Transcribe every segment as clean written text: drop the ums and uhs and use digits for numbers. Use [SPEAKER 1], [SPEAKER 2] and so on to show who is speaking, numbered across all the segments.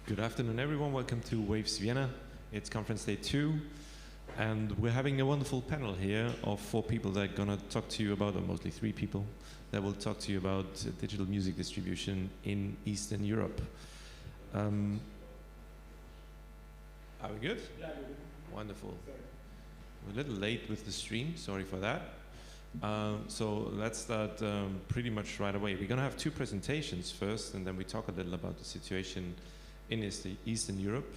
[SPEAKER 1] Good afternoon, everyone. Welcome to Waves Vienna. It's conference day 2, and we're having a wonderful panel here of 4 people that are going to talk to you about, or mostly 3 people, that will talk to you about digital music distribution in Eastern Europe. Are we good? Yeah, we're good. Wonderful. We're a little late with the stream, sorry for that. So let's start pretty much right away. We're going to have 2 presentations first, and then we talk a little about the situation in Eastern Europe.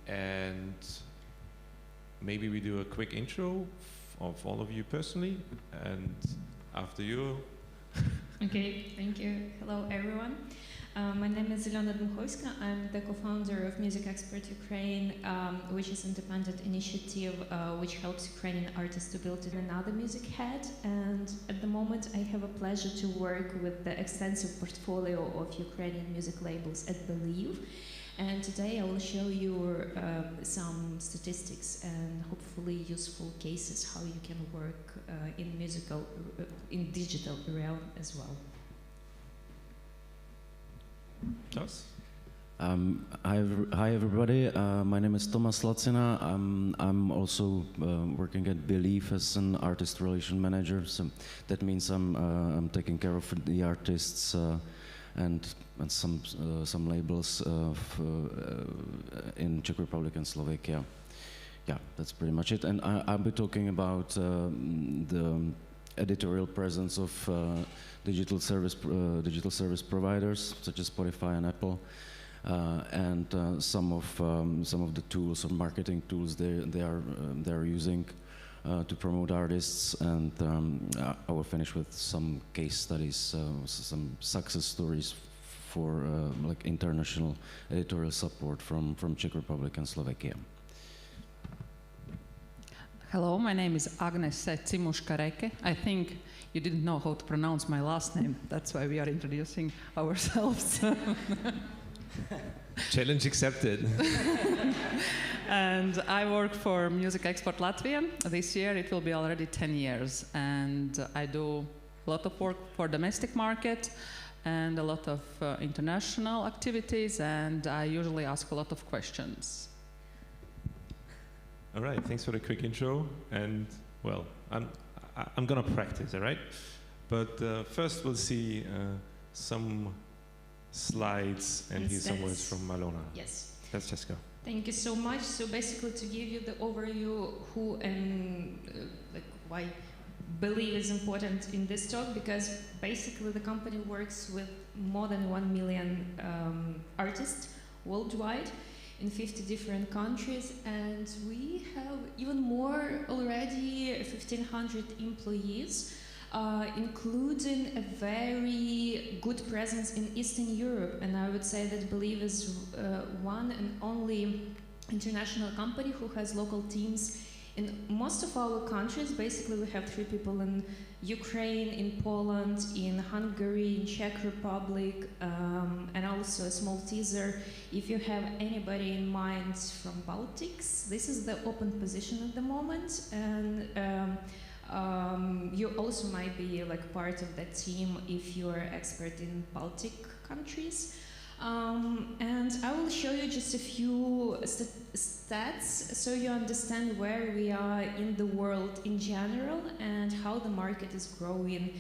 [SPEAKER 1] And maybe we do a quick intro of all of you personally, and after you.
[SPEAKER 2] Okay, thank you. Hello, everyone. My name is Ilona Dmukhovska. I'm the co-founder of Music Expert Ukraine, which is an independent initiative which helps Ukrainian artists to build another music head. And at the moment, I have a pleasure to work with the extensive portfolio of Ukrainian music labels at Believe. And today I will show you some statistics and hopefully useful cases how you can work in digital realm as well.
[SPEAKER 3] Hi everybody, my name is Tomas Lacina. I'm also working at Believe as an artist relation manager, so that means I'm taking care of the artists and some labels in Czech Republic and Slovakia. Yeah, that's pretty much it. And I'll be talking about the editorial presence of digital service providers such as Spotify and Apple, and some of the tools or marketing tools they are using to promote artists, and I will finish with some case studies, some success stories for like international editorial support from Czech Republic and Slovakia.
[SPEAKER 4] Hello, my name is Agnes Cimushkareke. I think you didn't know how to pronounce my last name. That's why we are introducing ourselves.
[SPEAKER 1] Challenge accepted.
[SPEAKER 4] And I work for Music Export Latvia. This year it will be already 10 years. And I do a lot of work for domestic market and a lot of international activities. And I usually ask a lot of questions.
[SPEAKER 1] All right, thanks for the quick intro. And well, I'm gonna practice, all right? But first we'll see some slides and hear some words from Malona.
[SPEAKER 2] Yes.
[SPEAKER 1] Let's just go.
[SPEAKER 2] Thank you so much. So basically, to give you the overview who and why Believe is important in this talk, because basically the company works with more than 1 million artists worldwide in 50 different countries, and we have even more already, 1,500 employees, including a very good presence in Eastern Europe. And I would say that Believe is one and only international company who has local teams in most of our countries. Basically, we have 3 people in Ukraine, in Poland, in Hungary, in Czech Republic, and also a small teaser. If you have anybody in mind from Baltics, this is the open position at the moment, and you also might be like part of that team if you are expert in Baltic countries. And I will show you just a few stats so you understand where we are in the world in general and how the market is growing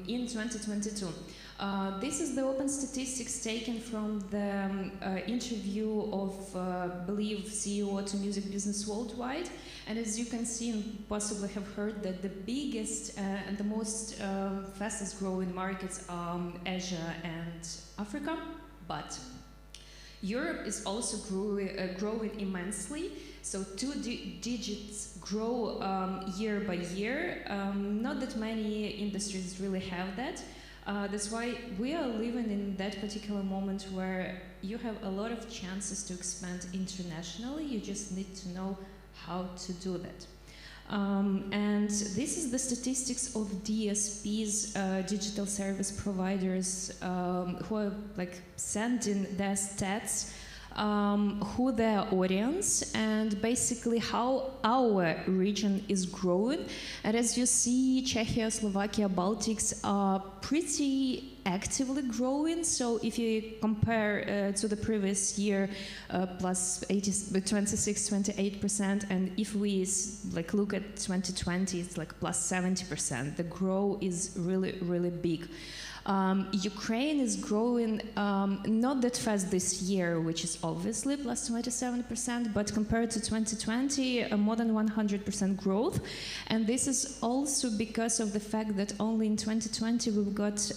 [SPEAKER 2] in 2022. This is the open statistics taken from the interview of Believe CEO to Music Business Worldwide. And as you can see and possibly have heard, that the biggest and the most fastest growing markets are Asia and Africa, but Europe is also growing immensely. So 2 digits grow year by year. Not that many industries really have that. That's why we are living in that particular moment where you have a lot of chances to expand internationally. You just need to know how to do that. And this is the statistics of DSPs, digital service providers, who are like sending their stats, who their audience, and basically how our region is growing. And as you see, Czechia, Slovakia, Baltics are pretty actively growing. So if you compare to the previous year, plus 26-28%, and if we like look at 2020, it's like plus 70%. The growth is really, really big. Ukraine is growing not that fast this year, which is obviously plus 27%, but compared to 2020, more than 100% growth. And this is also because of the fact that only in 2020 we've got,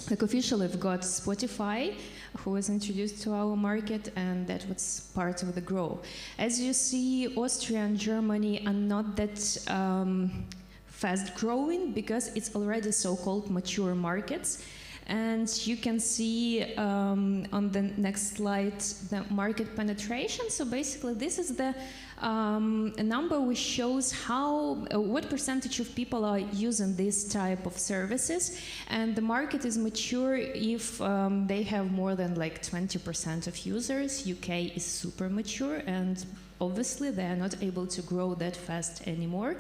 [SPEAKER 2] like officially we've got Spotify, who was introduced to our market, and that was part of the growth. As you see, Austria and Germany are not that fast growing because it's already so-called mature markets. And you can see on the next slide the market penetration. So basically this is the a number which shows how what percentage of people are using this type of services, and the market is mature if they have more than like 20% of users. UK is super mature, and obviously they are not able to grow that fast anymore.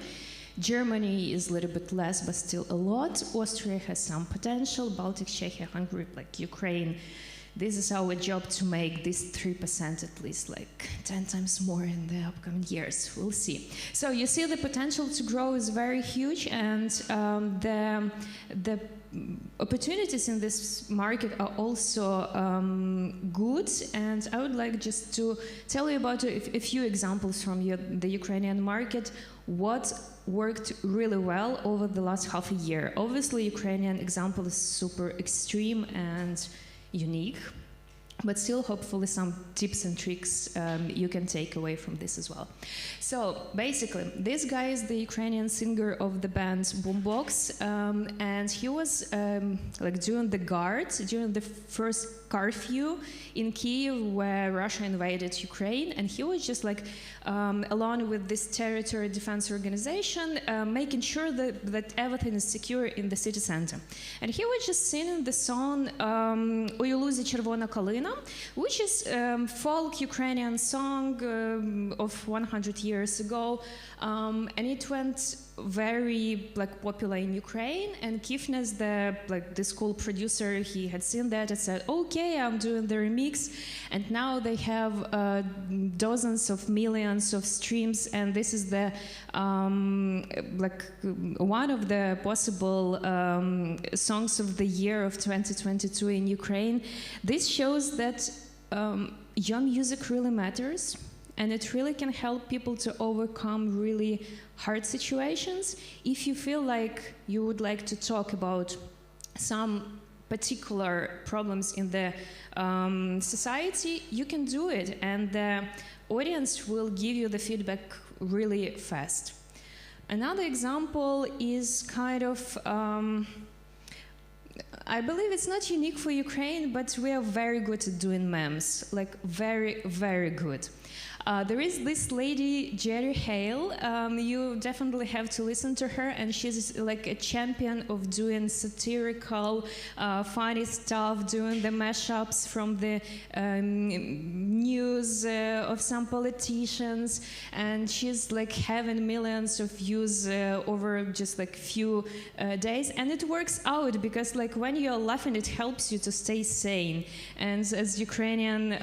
[SPEAKER 2] Germany is a little bit less, but still a lot. Austria has some potential. Baltic, Czechia, Hungary, like Ukraine. This is our job to make this 3% at least, like 10 times more in the upcoming years. We'll see. So you see the potential to grow is very huge, and the opportunities in this market are also good. And I would like just to tell you about a few examples from the Ukrainian market, what worked really well over the last half a year. Obviously, Ukrainian example is super extreme and unique, but still hopefully some tips and tricks you can take away from this as well. So basically, this guy is the Ukrainian singer of the band Boombox, and he was like doing the guard during the first curfew in Kiev where Russia invaded Ukraine, and he was just like along with this territory defense organization making sure that everything is secure in the city center. And he was just singing the song "Ой, у лузі червона калина", which is folk Ukrainian song of 100 years ago, and it went very like popular in Ukraine. And Kifnes, the school producer, he had seen that and said, "Okay, I'm doing the remix," and now they have dozens of millions of streams, and this is the like one of the possible songs of the year of 2022 in Ukraine. This shows that young music really matters, and it really can help people to overcome really hard situations. If you feel like you would like to talk about some particular problems in the society, you can do it, and the audience will give you the feedback really fast. Another example is kind of I believe it's not unique for Ukraine, but we are very good at doing memes, like very, very good. There is this lady, Jerry Hale. You definitely have to listen to her, and she's like a champion of doing satirical, funny stuff, doing the mashups from the news of some politicians, and she's like having millions of views over just like few days, and it works out because like when you're laughing, it helps you to stay sane. And as Ukrainian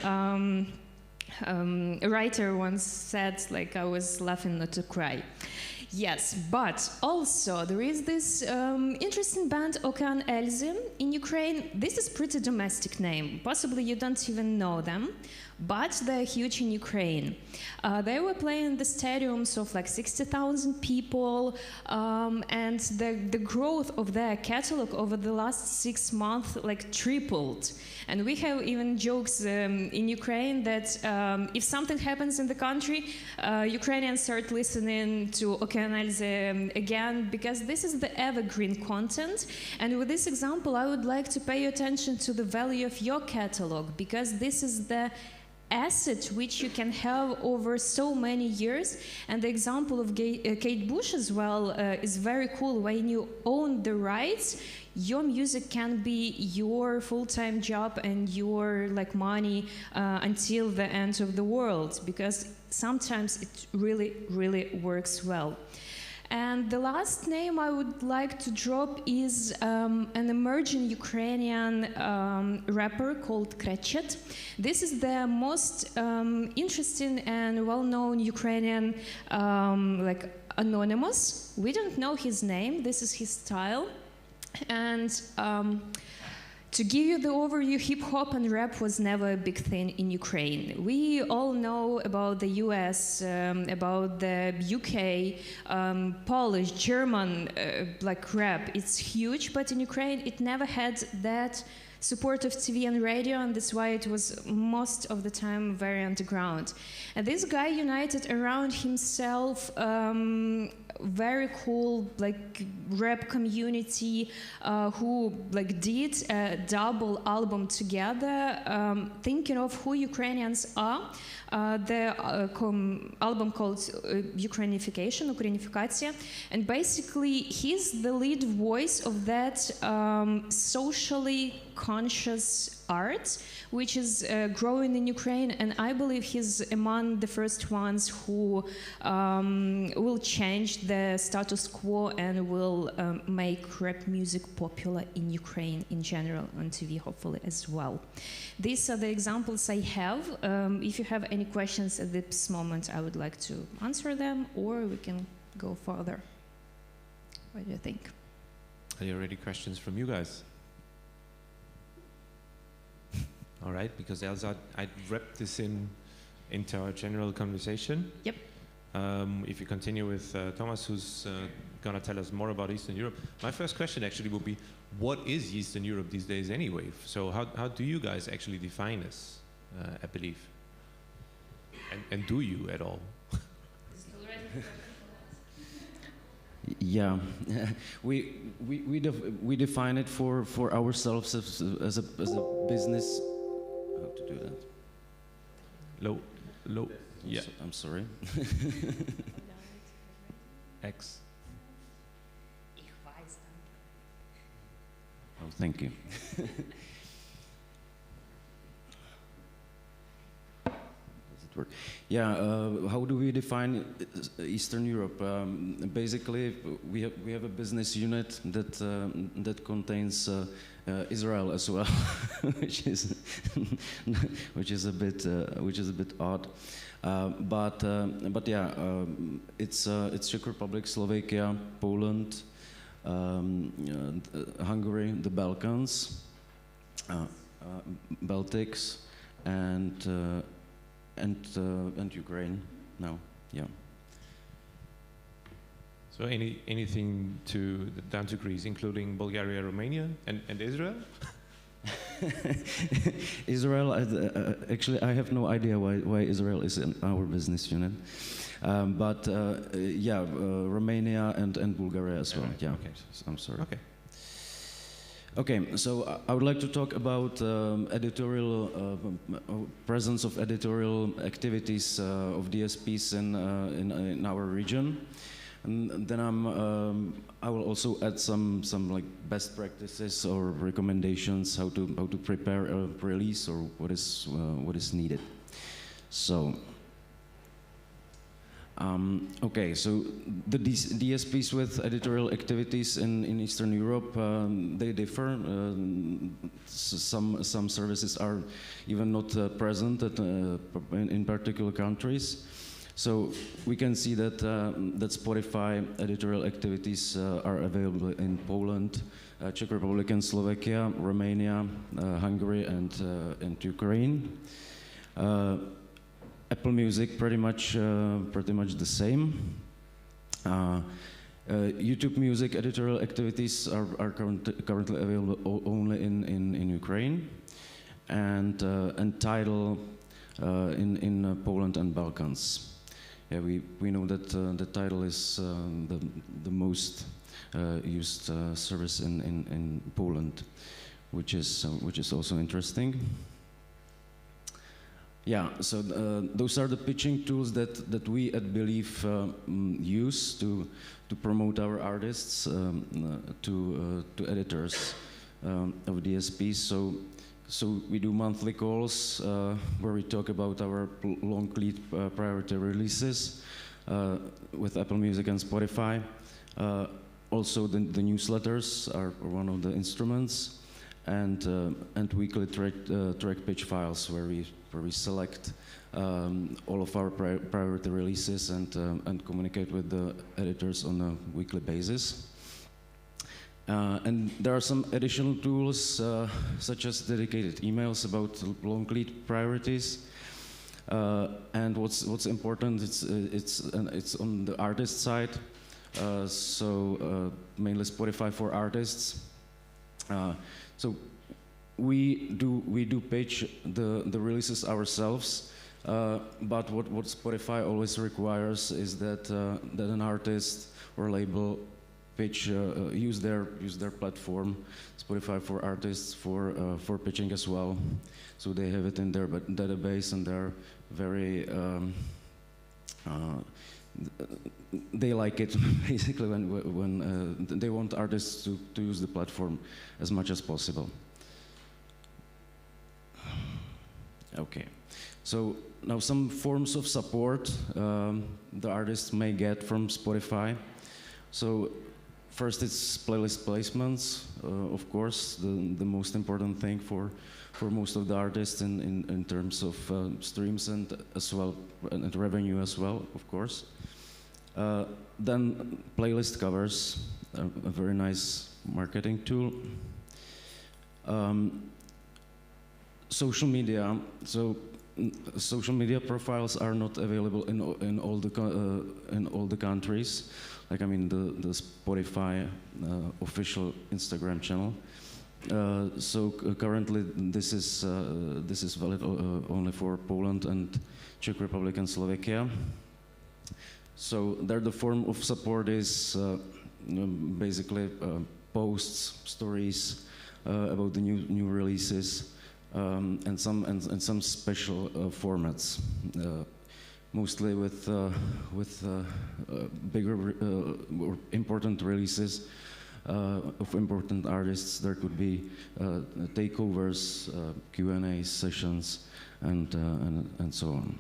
[SPEAKER 2] a writer once said, like, I was laughing not to cry. Yes, but also there is this interesting band Okean Elzy in Ukraine. This is pretty domestic name. Possibly you don't even know them, but they're huge in Ukraine. They were playing in the stadiums of like 60,000 people, and the growth of their catalog over the last 6 months like tripled. And we have even jokes in Ukraine that if something happens in the country, Ukrainians start listening to Okean Elzy again, because this is the evergreen content. And with this example, I would like to pay attention to the value of your catalog, because this is the asset which you can have over so many years. And the example of Kate Bush as well is very cool. When you own the rights, your music can be your full-time job and your like money until the end of the world, because sometimes it really, really works well. And the last name I would like to drop is an emerging Ukrainian rapper called Kretchet. This is the most interesting and well-known Ukrainian like anonymous. We don't know his name. This is his style. And to give you the overview, hip-hop and rap was never a big thing in Ukraine. We all know about the US, about the UK, Polish, German, like rap. It's huge, but in Ukraine it never had that support of TV and radio, and that's why it was most of the time very underground. And this guy united around himself very cool like rap community who like did a double album together, thinking of who Ukrainians are. The album called Ukrainifikatia, and basically he's the lead voice of that socially conscious art, which is growing in Ukraine, and I believe he's among the first ones who will change the status quo and will make rap music popular in Ukraine in general, on TV hopefully as well. These are the examples I have. If you have any questions at this moment, I would like to answer them, or we can go further. What do you think?
[SPEAKER 1] Are there already questions from you guys? All right, because Elsa, I wrapped this into our general conversation.
[SPEAKER 2] Yep.
[SPEAKER 1] If you continue with Thomas, who's going to tell us more about Eastern Europe. My first question actually would be, what is Eastern Europe these days anyway? So how do you guys actually define this, I believe? And do you at all?
[SPEAKER 3] Yeah, we define it for ourselves as a business. How to do that? Low. Yeah. I'm sorry.
[SPEAKER 1] X.
[SPEAKER 3] Oh, thank you. Yeah, how do we define Eastern Europe? Basically, we have a business unit that contains Israel as well, which is a bit odd. But yeah, it's Czech Republic, Slovakia, Poland, Hungary, the Balkans, Baltics, and Ukraine now, yeah.
[SPEAKER 1] So anything down to Greece, including Bulgaria, Romania, and Israel?
[SPEAKER 3] Israel, actually, I have no idea why Israel is in our business unit, but yeah, Romania and Bulgaria as well. Yeah, okay. I'm sorry.
[SPEAKER 1] Okay.
[SPEAKER 3] Okay, so I would like to talk about editorial presence of editorial activities of DSPs in our region, and then I will also add some like best practices or recommendations how to prepare a release or what is needed. So. Okay, so the DSPs with editorial activities in Eastern Europe, they differ. Some services are even not present in particular countries. So we can see that that Spotify editorial activities are available in Poland, Czech Republic and Slovakia, Romania, Hungary, and Ukraine. Apple Music pretty much the same. YouTube Music editorial activities are currently available only in Ukraine, and Tidal in Poland and Balkans. Yeah, we know that the Tidal is the most used service in Poland, which is also interesting. Yeah, so those are the pitching tools that we at Believe use to promote our artists to editors of DSPs. So we do monthly calls where we talk about our long lead priority releases. with Apple Music and Spotify. Also, the newsletters are one of the instruments, and weekly track pitch files where we select all of our priority releases and communicate with the editors on a weekly basis. And there are some additional tools, such as dedicated emails about long lead priorities. And what's important, it's on the artist side. So mainly Spotify for artists. So we do pitch the releases ourselves, but what Spotify always requires is that an artist or label pitch use their platform, Spotify for artists, for pitching as well. So they have it in their database, and they're very they like it basically when they want artists to use the platform as much as possible. Okay, so now some forms of support the artists may get from Spotify. So first, it's playlist placements, of course, the most important thing for most of the artists in terms of streams and as well and revenue as well, of course. Then playlist covers, a very nice marketing tool. Social media. So social media profiles are not available in all the countries. Like, I mean, the Spotify official Instagram channel. So currently, this is valid only for Poland and Czech Republic and Slovakia. So there, the form of support is basically posts, stories about the new releases, and some special formats. Mostly with bigger or important releases of important artists. There could be takeovers, Q&A sessions, and so on.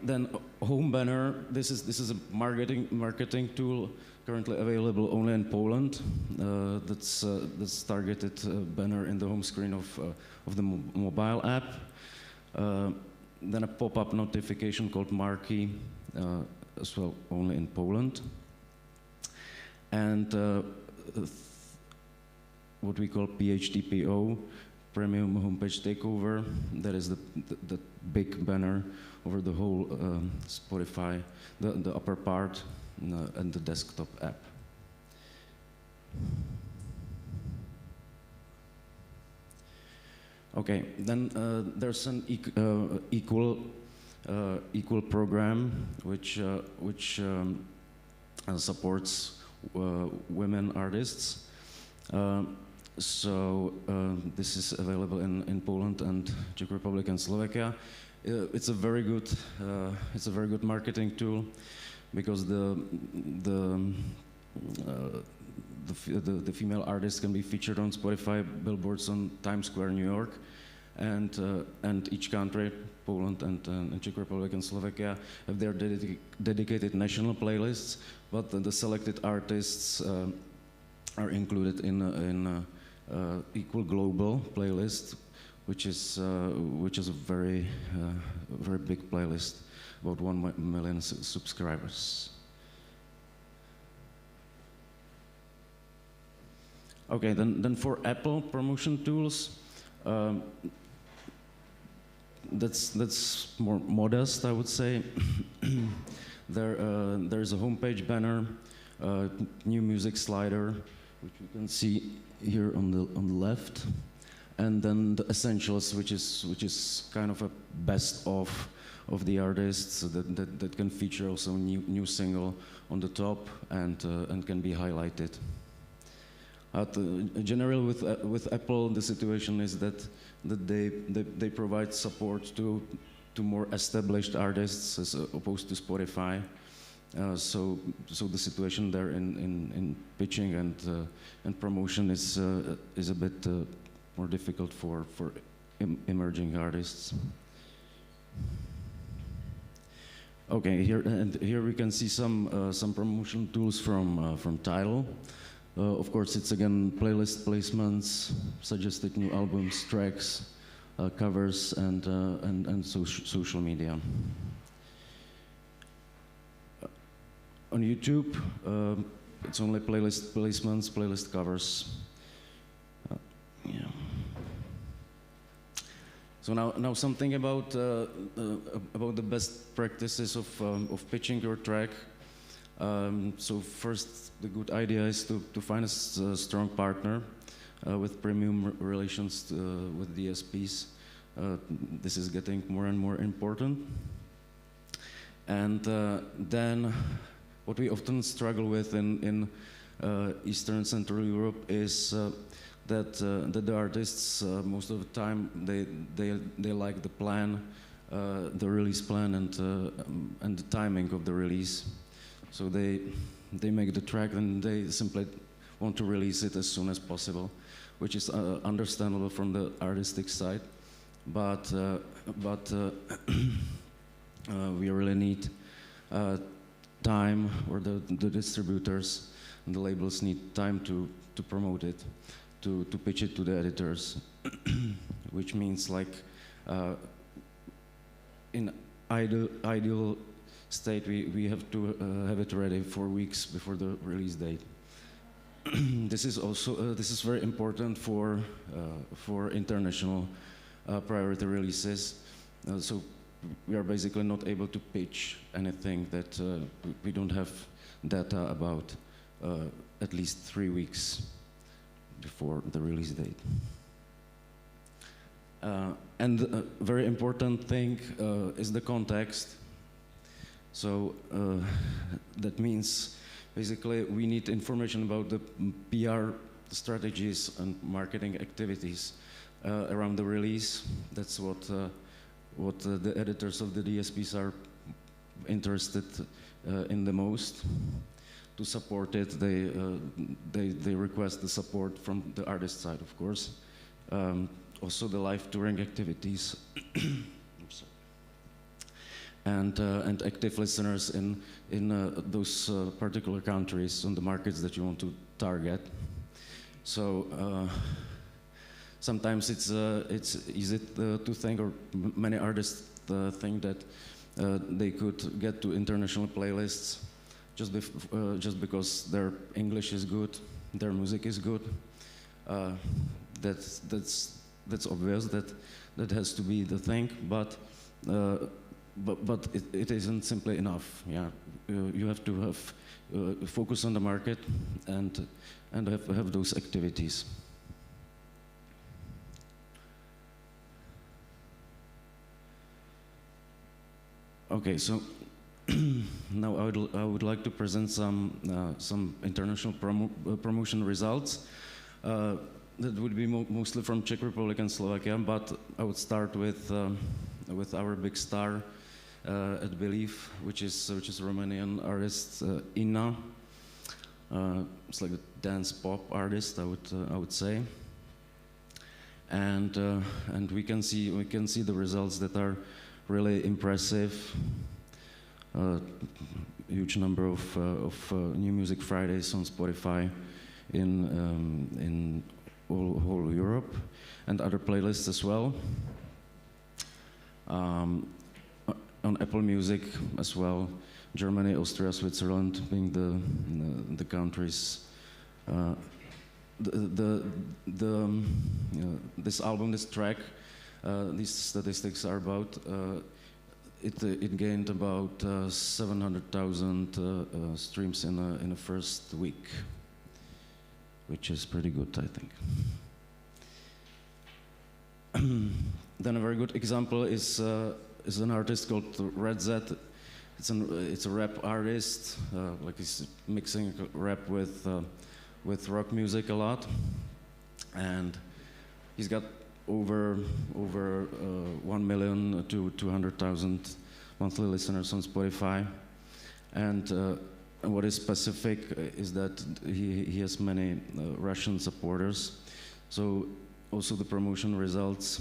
[SPEAKER 3] Then home banner. This is a marketing tool currently available only in Poland. That's targeted banner in the home screen of the mobile app. Then a pop-up notification called Marquee, as well only in Poland. And what we call PHTPO, Premium Homepage Takeover. That is the big banner over the whole Spotify, the upper part, and the desktop app. Okay, then there's an equal program which supports women artists. So this is available in Poland and Czech Republic and Slovakia. It's a very good marketing tool, because the female artists can be featured on Spotify billboards on Times Square, New York, and each country, Poland and Czech Republic and Slovakia, have their dedicated national playlists, but the selected artists are included in equal global playlist, which is a very big playlist, about 1 million subscribers. Okay, then for Apple promotion tools, that's more modest, I would say. There's a homepage banner, new music slider, which you can see here on the left, and then the essentials, which is kind of a best of the artists that can feature also new single on the top and can be highlighted. Generally, with Apple, the situation is that they provide support to more established artists as opposed to Spotify. So the situation there in pitching and promotion is a bit more difficult for emerging artists. Okay, here we can see some promotion tools from Tidal. Of course, it's again playlist placements, suggested new albums, tracks, covers, and social media. On YouTube, it's only playlist placements, playlist covers. Yeah. So now something about the best practices of pitching your track. So first, the good idea is to find a strong partner with premium relations with DSPs. This is getting more and more important. And then what we often struggle with in Eastern and Central Europe is that the artists most of the time they like the plan, the release plan, and the timing of the release. So they make the track and they simply want to release it as soon as possible, which is understandable from the artistic side, but we really need time, or the distributors and the labels need time to promote it, to pitch it to the editors, which means like in ideal state we have to have it ready 4 weeks before the release date. This is also this is very important for international priority releases. So we are basically not able to pitch anything that we don't have data about at least 3 weeks before the release date. And a very important thing is the context. So that means basically we need information about the PR strategies and marketing activities around the release. That's what the editors of the DSPs are interested in the most. To support it, they request the support from the artist side, of course. Also the live touring activities. And active listeners in those particular countries, on the markets that you want to target. So sometimes it's easy to think, or many artists think that they could get to international playlists just because their English is good, their music is good. That's obvious. That has to be the thing, but it isn't simply enough. Yeah, you have to have focus on the market and have those activities. Okay, so now I would like to present some international promotion results. That would be mostly from Czech Republic and Slovakia, but I would start with our big star at Believe, which is a Romanian artist, Inna. It's like a dance pop artist, I would say. And we can see the results that are really impressive. Huge number of new music Fridays on Spotify in whole Europe, and other playlists as well. On Apple Music as well, Germany, Austria, Switzerland being the countries. This album, this track, these statistics are about. It gained about 700,000 streams in the first week, which is pretty good, I think. Then a very good example is an artist called Red Z. It's a rap artist, like he's mixing rap with rock music a lot, and he's got over 1 million to 200,000 monthly listeners on Spotify, and what is specific is that he has many Russian supporters. So also the promotion results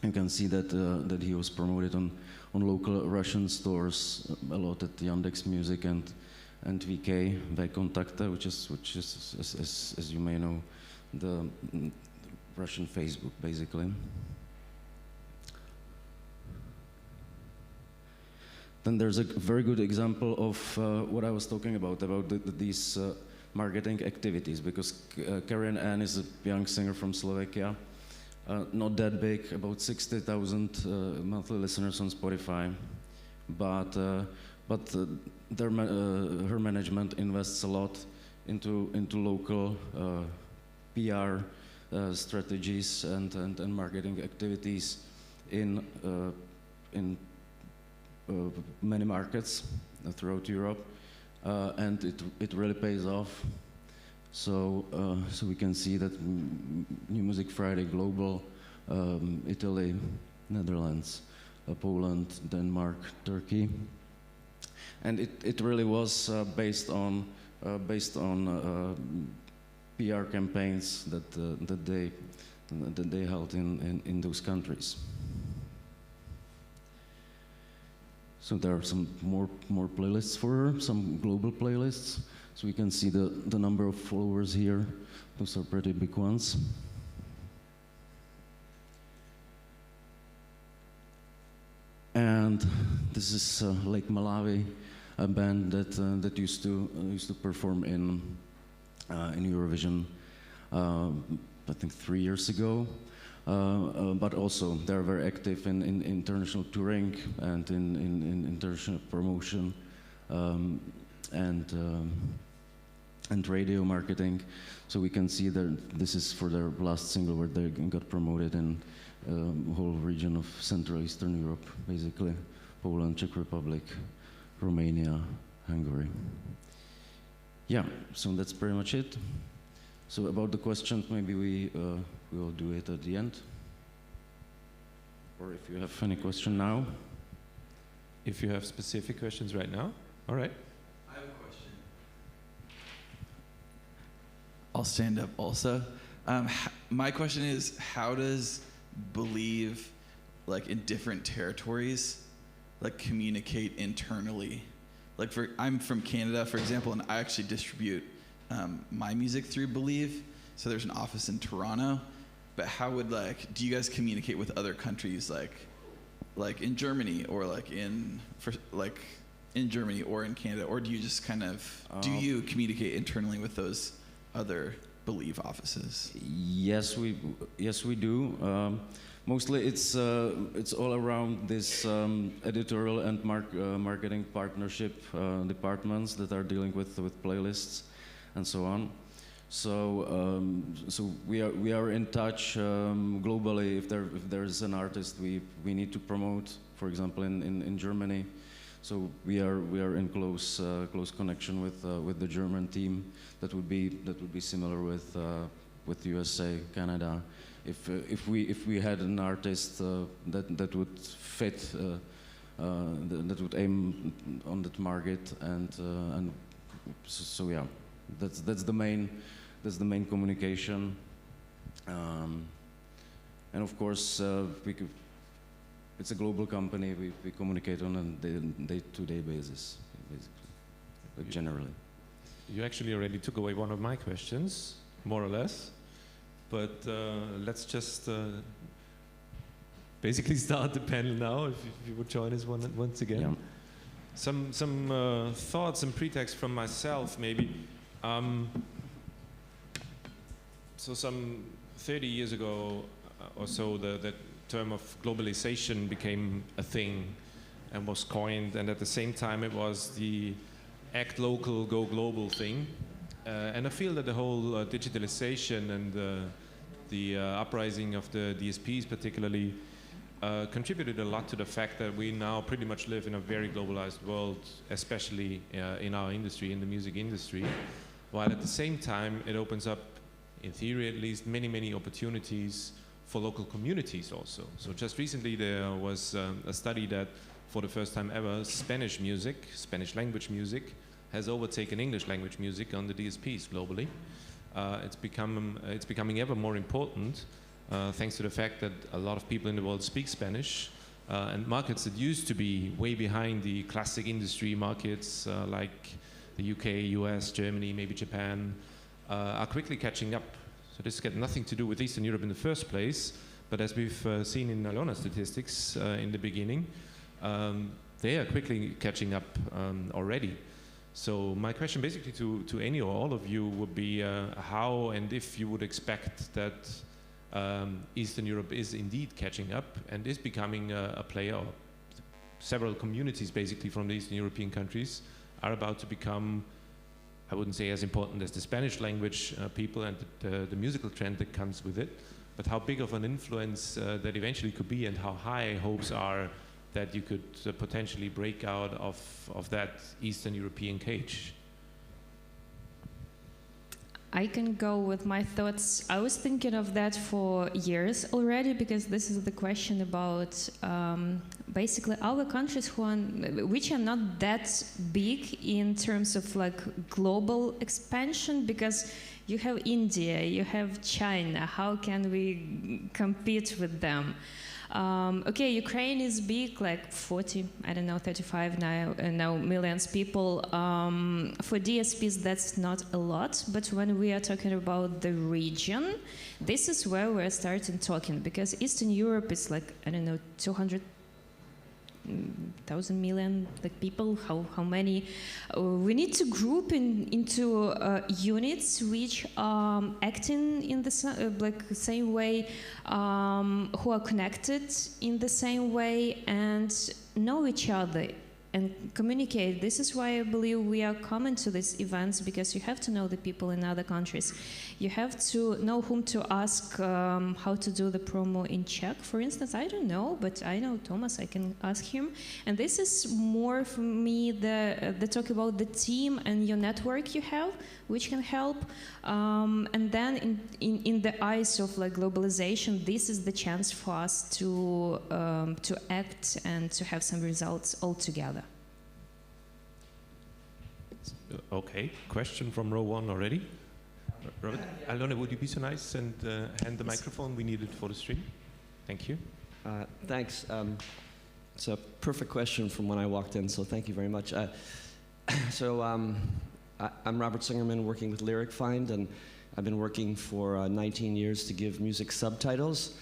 [SPEAKER 3] You can see that that he was promoted on local Russian stores a lot at Yandex Music and VK Vkontakte, which is as you may know, the Russian Facebook basically. Then there's a very good example of what I was talking about these marketing activities, because Karen Ann is a young singer from Slovakia, not that big, about 60,000 monthly listeners on Spotify, but her management invests a lot into local PR strategies and marketing activities in many markets throughout Europe, and it really pays off. So we can see that New Music Friday Global, Italy, Netherlands, Poland, Denmark, Turkey, and it really was based on PR campaigns that they held in those countries. So there are some more playlists for her, some global playlists. So we can see the number of followers here. Those are pretty big ones. And this is Lake Malawi, a band that used to perform in Eurovision, I think 3 years ago. But also they're very active in international touring and in international promotion and radio marketing. So we can see that this is for their last single where they got promoted in whole region of Central Eastern Europe, basically Poland, Czech Republic, Romania, Hungary. Yeah, so that's pretty much it. So about the questions, maybe we will do it at the end. Or if you have any question now.
[SPEAKER 1] If you have specific questions right now, all right.
[SPEAKER 5] I have a question. I'll stand up also. My question is, how does Believe, like in different territories, like communicate internally? Like I'm from Canada, for example, and I actually distribute my music through Believe. So there's an office in Toronto. But how would do you guys communicate with other countries, like in Germany or in Germany or in Canada, or do you just kind of do you communicate internally with those other Believe offices?
[SPEAKER 3] Yes, we do. Mostly it's all around this editorial and marketing partnership departments that are dealing with playlists and so on. So we are in touch globally. If there is an artist we need to promote, for example in Germany, so we are in close connection with the German team. That would be similar with USA, Canada. If we had an artist that would fit, that would aim on that market, and so yeah, that's the main communication, and of course it's a global company. We communicate on a day-to-day basis, basically, but generally.
[SPEAKER 1] You actually already took away one of my questions, more or less, but let's just basically start the panel now. If you would join us once again.
[SPEAKER 3] Yeah.
[SPEAKER 1] Some thoughts and pretext from myself, maybe. So some 30 years ago or so, the term of globalization became a thing and was coined, and at the same time it was the act local, go global thing. And I feel that the whole digitalization and the uprising of the DSPs particularly contributed a lot to the fact that we now pretty much live in a very globalized world, especially in our industry, in the music industry, while at the same time it opens up, in theory at least, many opportunities for local communities also. So just recently there was a study that for the first time ever, Spanish music, Spanish language music, has overtaken English language music on the DSPs globally. It's becoming ever more important, thanks to the fact that a lot of people in the world speak Spanish, and markets that used to be way behind the classic industry markets like the UK, US, Germany, maybe Japan, are quickly catching up. So this has got nothing to do with Eastern Europe in the first place, but as we've seen in Alona's statistics in the beginning, they are quickly catching up already. So my question basically to any or all of you would be how and if you would expect that Eastern Europe is indeed catching up and is becoming a player. Several communities basically from the Eastern European countries are about to become, I wouldn't say as important as the Spanish language people and the musical trend that comes with it, but how big of an influence that eventually could be, and how high hopes are that you could potentially break out of that Eastern European cage.
[SPEAKER 2] I can go with my thoughts. I was thinking of that for years already, because this is the question about basically our countries which are not that big in terms of like global expansion, because you have India, you have China. How can we compete with them? Okay, Ukraine is big, like 40, I don't know, 35 now millions people. For DSPs, that's not a lot, but when we are talking about the region, this is where we're starting talking, because Eastern Europe is like, I don't know, 200,000 million like people. How many? We need to group into units which are acting in the same way, who are connected in the same way and know each other and communicate. This is why I believe we are coming to these events, because you have to know the people in other countries. You have to know whom to ask how to do the promo in Czech. For instance, I don't know, but I know Thomas, I can ask him. And this is more for me the talk about the team and your network you have, which can help. And then in the eyes of like globalization, this is the chance for us to act and to have some results all together.
[SPEAKER 1] Okay, question from row one already. Robert, Alona, would you be so nice and hand the microphone? We need it for the stream. Thank you.
[SPEAKER 6] Thanks. It's a perfect question from when I walked in, so thank you very much. I'm Robert Singerman, working with Lyric Find, and I've been working for 19 years to give music subtitles.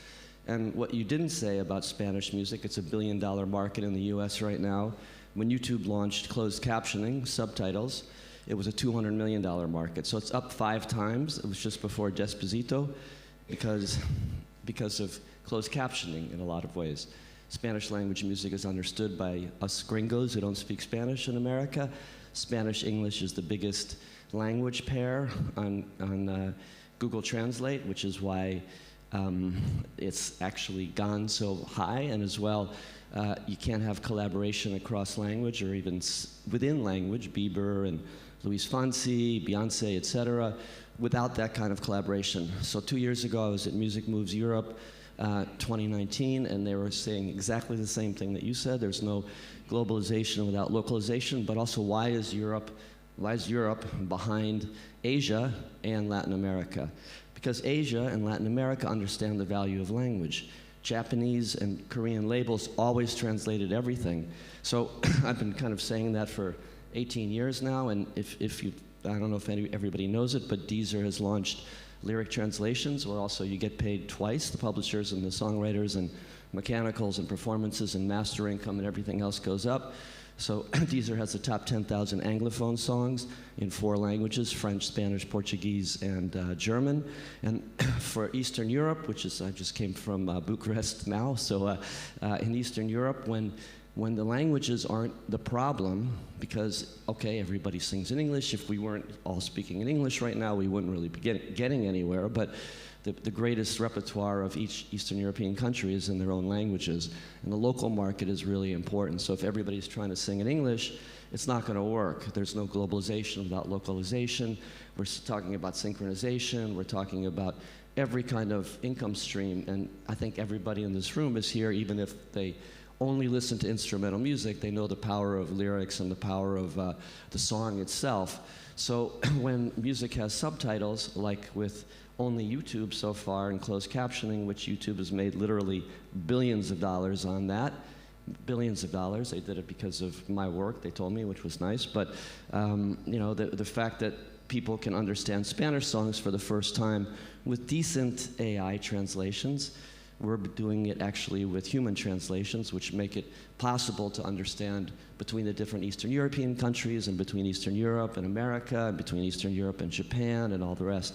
[SPEAKER 6] And what you didn't say about Spanish music, it's $1 billion market in the US right now. When YouTube launched closed captioning, subtitles, it was a $200 million market. So it's up 5 times. It was just before Despacito because of closed captioning in a lot of ways. Spanish language music is understood by us gringos who don't speak Spanish in America. Spanish-English is the biggest language pair on Google Translate, which is why it's actually gone so high. And as well, you can't have collaboration across language or even within language, Bieber and Luis Fonsi, Beyonce, etc., without that kind of collaboration. So 2 years ago, I was at Music Moves Europe 2019, and they were saying exactly the same thing that you said. There's no globalization without localization, but also why is Europe behind Asia and Latin America? Because Asia and Latin America understand the value of language. Japanese and Korean labels always translated everything. So I've been kind of saying that for 18 years now, and if you, I don't know if everybody knows it, but Deezer has launched lyric translations, where also you get paid twice, the publishers and the songwriters, and mechanicals and performances and master income and everything else goes up. So Deezer has the top 10,000 Anglophone songs in 4 languages, French, Spanish, Portuguese, and German. And for Eastern Europe, which is, I just came from Bucharest now, so in Eastern Europe, when the languages aren't the problem, because, okay, everybody sings in English. If we weren't all speaking in English right now, we wouldn't really be getting anywhere. But the greatest repertoire of each Eastern European country is in their own languages. And the local market is really important. So if everybody's trying to sing in English, it's not going to work. There's no globalization without localization. We're talking about synchronization. We're talking about every kind of income stream. And I think everybody in this room is here, even if they only listen to instrumental music, they know the power of lyrics and the power of the song itself. So when music has subtitles, like with only YouTube so far in closed captioning, which YouTube has made literally billions of dollars on that. Billions of dollars. They did it because of my work, they told me, which was nice. But you know, the fact that people can understand Spanish songs for the first time with decent AI translations. We're doing it actually with human translations, which make it possible to understand between the different Eastern European countries and between Eastern Europe and America, and between Eastern Europe and Japan and all the rest.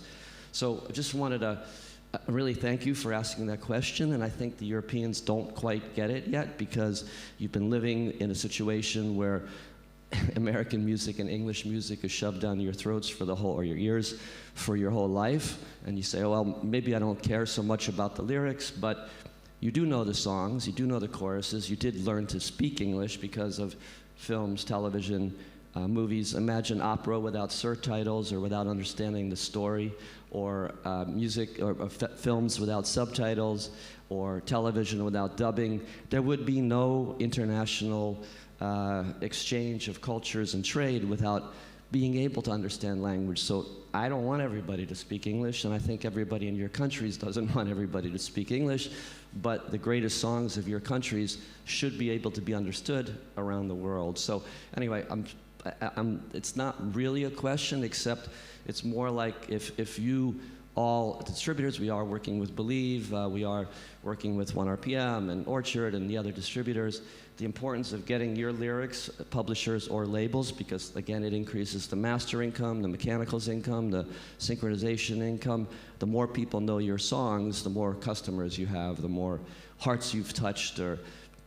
[SPEAKER 6] So I just wanted to really thank you for asking that question, and I think the Europeans don't quite get it yet because you've been living in a situation where American music and English music is shoved down your throats for the whole, or your ears, for your whole life, and you say, oh, well, maybe I don't care so much about the lyrics, but you do know the songs, you do know the choruses, you did learn to speak English because of films, television, movies. Imagine opera without surtitles or without understanding the story, or music or films without subtitles, or television without dubbing. There would be no international exchange of cultures and trade without being able to understand language. So I don't want everybody to speak English, and I think everybody in your countries doesn't want everybody to speak English, but the greatest songs of your countries should be able to be understood around the world. So anyway, it's not really a question, except it's more like if you all distributors, we are working with Believe, we are working with 1RPM and Orchard and the other distributors, the importance of getting your lyrics, publishers or labels, because again, it increases the master income, the mechanicals income, the synchronization income. The more people know your songs, the more customers you have, the more hearts you've touched, or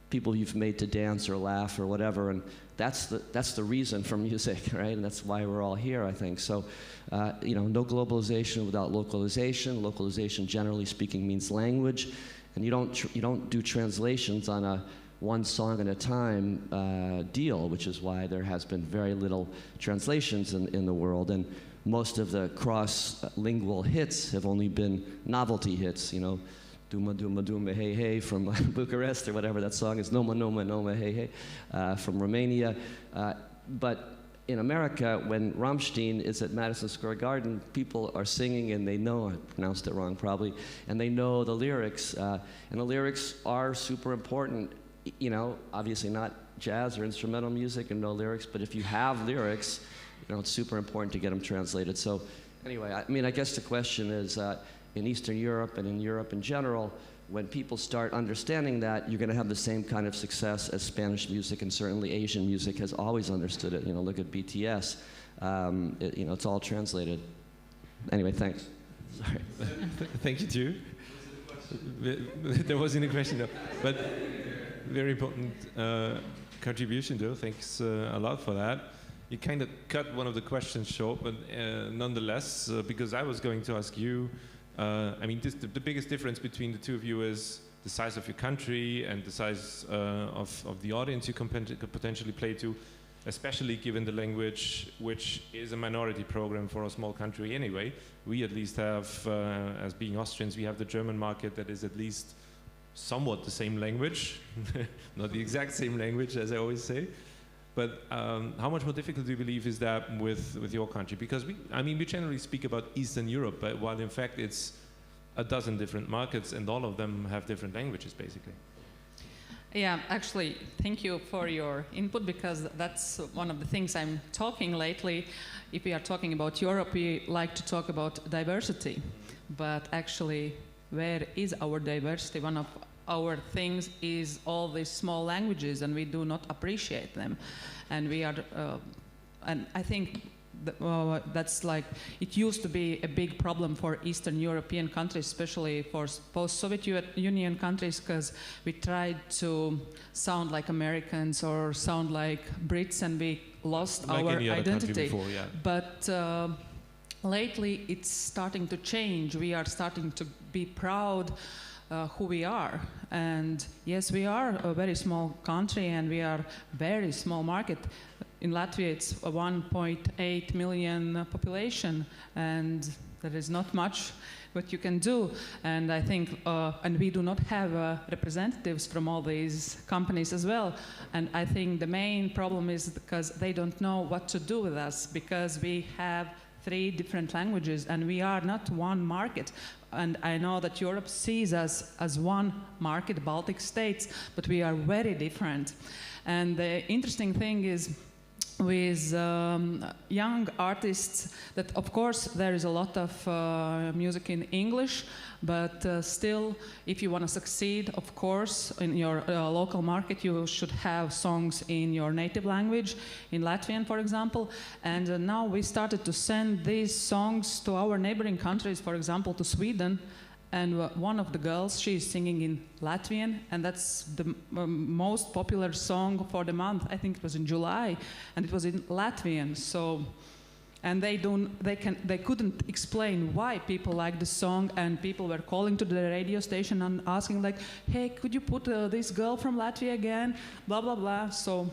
[SPEAKER 6] people you've made to dance or laugh or whatever, and that's the reason for music, right? And that's why we're all here, I think. So, you know, no globalization without localization. Localization, generally speaking, means language, and you don't do translations on a one song at a time deal, which is why there has been very little translations in the world, and most of the cross-lingual hits have only been novelty hits, you know, Duma Duma Duma Hey Hey from Bucharest, or whatever that song is, Noma Noma Noma Hey Hey from Romania. But in America, when Rammstein is at Madison Square Garden, people are singing and they know, I pronounced it wrong probably, and they know the lyrics. And the lyrics are super important. You know, obviously not jazz or instrumental music and no lyrics, but if you have lyrics, you know, it's super important to get them translated. So anyway, I mean, I guess the question is, in Eastern Europe and in Europe in general, when people start understanding that, you're going to have the same kind of success as Spanish music, and certainly Asian music has always understood it. You know, look at BTS. You know, it's all translated. Anyway, thanks. Sorry.
[SPEAKER 1] Thank you too. There wasn't a question though, but very important contribution though. Thanks a lot for that. You kind of cut one of the questions short, but nonetheless, because I was going to ask you, I mean, the biggest difference between the two of you is the size of your country and the size of the audience you could potentially play to, especially given the language, which is a minority program for a small country anyway. We at least have, as being Austrians, we have the German market that is at least somewhat the same language, not the exact same language, as I always say. But how much more difficult do you believe is that with your country? Because we generally speak about Eastern Europe, but while in fact it's a dozen different markets and all of them have different languages, basically.
[SPEAKER 4] Yeah, actually, thank you for your input, because that's one of the things I'm talking lately. If we are talking about Europe, we like to talk about diversity, but actually, where is our diversity? One of our things is all these small languages, and we do not appreciate them. And we are, and I think that's like, it used to be a big problem for Eastern European countries, especially for post-Soviet Union countries, because we tried to sound like Americans or sound like Brits, and we lost
[SPEAKER 1] like
[SPEAKER 4] our
[SPEAKER 1] any other
[SPEAKER 4] identity.
[SPEAKER 1] Before, yeah.
[SPEAKER 4] But lately, it's starting to change. We are starting to be proud who we are. And yes, we are a very small country, and we are very small market. In Latvia, it's a 1.8 million population, and there is not much what you can do. And I think, and we do not have representatives from all these companies as well. And I think the main problem is because they don't know what to do with us, because we have 3 different languages, and we are not one market. And I know that Europe sees us as one market, Baltic states, but we are very different. And the interesting thing is, with young artists, that of course there is a lot of music in English, but still, if you want to succeed, of course, in your local market, you should have songs in your native language, in Latvian, for example. And now we started to send these songs to our neighboring countries, for example, to Sweden. And one of the girls, she's singing in Latvian, and that's the most popular song for the month. I think it was in July, and it was in Latvian. So, and they couldn't explain why people like the song, and people were calling to the radio station and asking like, "Hey, could you put this girl from Latvia again?" Blah blah blah. So.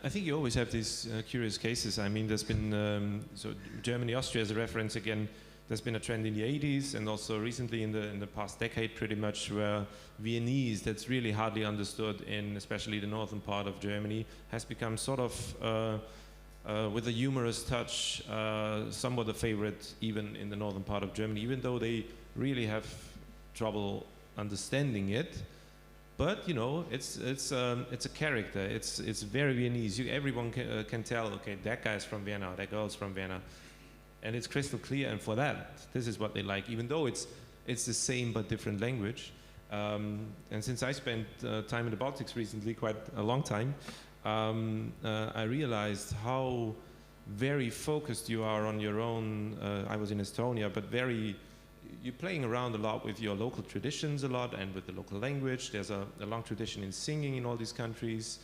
[SPEAKER 1] I think you always have these curious cases. I mean, there's been so Germany, Austria as a reference again. There's been a trend in the 80s and also recently in the past decade pretty much, where Viennese, that's really hardly understood in especially the northern part of Germany, has become sort of, with a humorous touch, somewhat a favorite even in the northern part of Germany, even though they really have trouble understanding it. But you know, it's a character. It's very Viennese. Everyone can tell. Okay, that guy's from Vienna. That girl's from Vienna. And it's crystal clear, and for that, this is what they like, even though it's the same but different language. And since I spent time in the Baltics recently, quite a long time, I realized how very focused you are on your own. I was in Estonia, but you're playing around a lot with your local traditions a lot, and with the local language. There's a long tradition in singing in all these countries.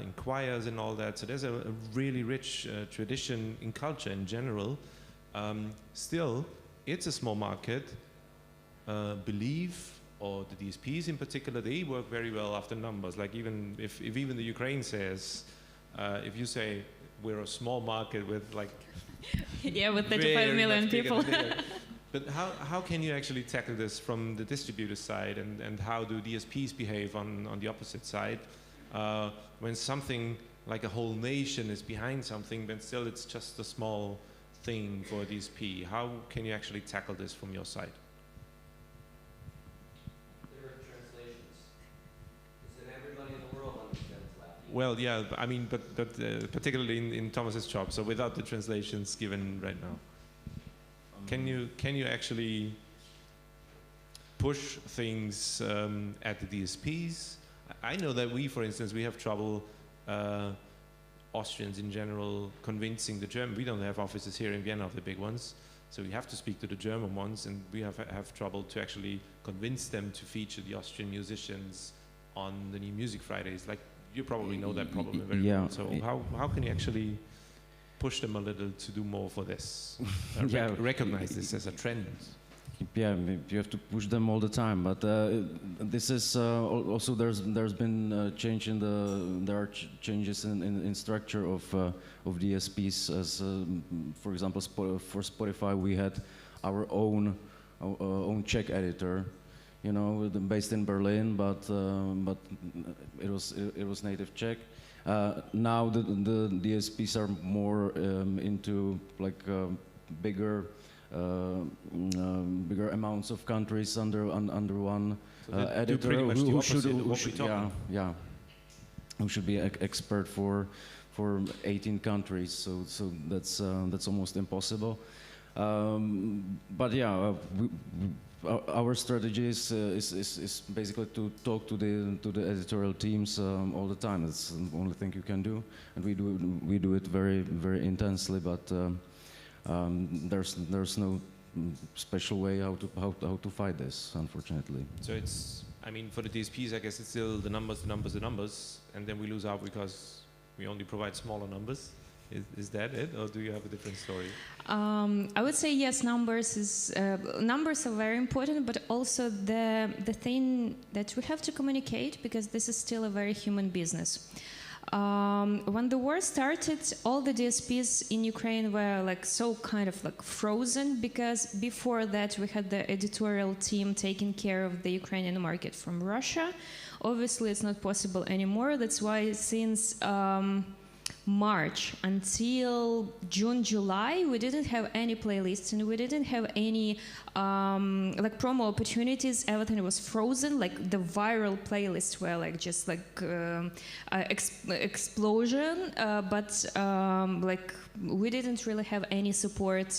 [SPEAKER 1] In choirs and all that, so there's a really rich tradition in culture in general. Still, it's a small market. Believe, or the DSPs in particular, they work very well after numbers. Like even if even the Ukraine says, if you say we're a small market with like
[SPEAKER 2] yeah, with 35 million people.
[SPEAKER 1] But how can you actually tackle this from the distributor side, and how do DSPs behave on the opposite side? When something like a whole nation is behind something, then still it's just a small thing for a DSP. How can you actually tackle this from your side?
[SPEAKER 6] There are translations. Because everybody in the world understands Latin.
[SPEAKER 1] Well, yeah, I mean, but particularly in Thomas's job, so without the translations given right now. Can you actually push things at the DSPs? I know that for instance, we have trouble, Austrians in general, convincing the German. We don't have offices here in Vienna of the big ones, so we have to speak to the German ones, and we have trouble to actually convince them to feature the Austrian musicians on the new Music Fridays. Like, you probably know that problem very well. So how can you actually push them a little to do more for this? Recognize this as a trend.
[SPEAKER 3] Yeah, you have to push them all the time, but this is also there's been change in there are changes in structure of DSPs. As for example, for Spotify, we had our own Czech editor, you know, based in Berlin, but it was native Czech. Now the DSPs are more into like bigger amounts of countries under one editor who should be expert for 18 countries. So that's almost impossible. But yeah, our strategy is basically to talk to the editorial teams all the time. That's the only thing you can do, and we do it very very intensely. But there's no special way how to fight this, unfortunately.
[SPEAKER 1] So it's, I mean, for the DSPs, I guess it's still the numbers, and then we lose out because we only provide smaller numbers. Is that it, or do you have a different story?
[SPEAKER 2] I would say yes. Numbers are very important, but also the thing that we have to communicate, because this is still a very human business. When the war started, all the DSPs in Ukraine were like so kind of like frozen, because before that we had the editorial team taking care of the Ukrainian market from Russia. Obviously, it's not possible anymore. That's why since March until June, July, we didn't have any playlists and we didn't have any like promo opportunities. Everything was frozen. Like the viral playlists were like just like explosion, but like we didn't really have any support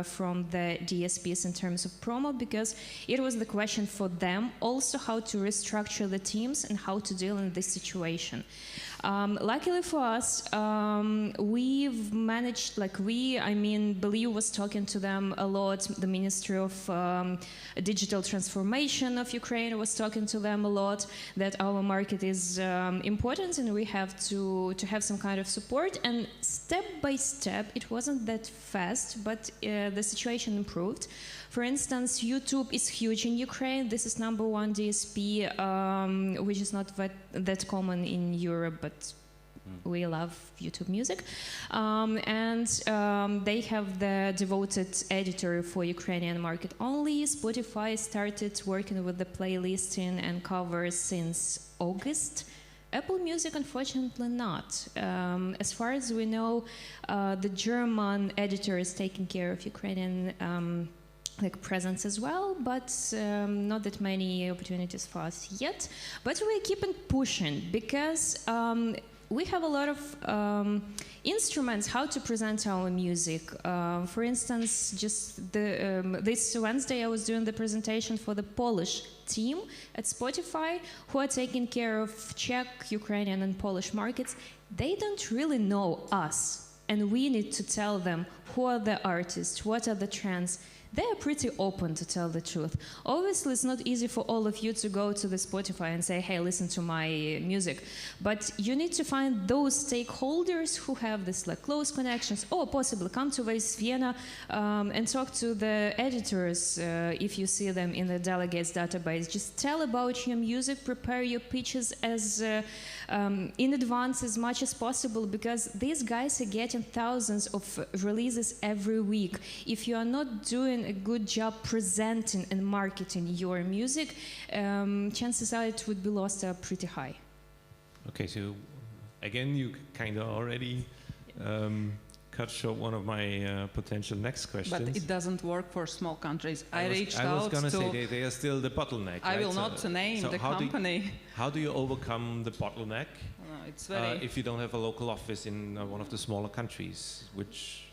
[SPEAKER 2] from the DSPs in terms of promo, because it was the question for them also how to restructure the teams and how to deal in this situation. Luckily for us, we've managed, like Believe was talking to them a lot. The Ministry of Digital Transformation of Ukraine was talking to them a lot, that our market is important and we have to have some kind of support. And step by step, it wasn't that fast, but the situation improved. For instance, YouTube is huge in Ukraine. This is #1 DSP, which is not that common in Europe, but we love YouTube music. And they have the devoted editor for Ukrainian market only. Spotify started working with the playlisting and covers since August. Apple Music, unfortunately, not. As far as we know, the German editor is taking care of Ukrainian like presence as well, but not that many opportunities for us yet. But we're keeping pushing because we have a lot of instruments how to present our music. For instance, just this Wednesday I was doing the presentation for the Polish team at Spotify, who are taking care of Czech, Ukrainian and Polish markets. They don't really know us, and we need to tell them who are the artists, what are the trends. They are pretty open, to tell the truth. Obviously, it's not easy for all of you to go to the Spotify and say, hey, listen to my music. But you need to find those stakeholders who have this like close connections, or possibly come to Waves Vienna and talk to the editors if you see them in the delegates database. Just tell about your music, prepare your pitches as in advance as much as possible, because these guys are getting thousands of releases every week. If you are not doing a good job presenting and marketing your music, chances are it would be lost are pretty high.
[SPEAKER 1] Okay, so again, you kind of already cut short one of my potential next questions.
[SPEAKER 4] But it doesn't work for small countries. I was
[SPEAKER 1] going to say they are still the bottleneck.
[SPEAKER 4] I will not name the company.
[SPEAKER 1] How do you overcome the bottleneck
[SPEAKER 4] it's very
[SPEAKER 1] if you don't have a local office in one of the smaller countries, which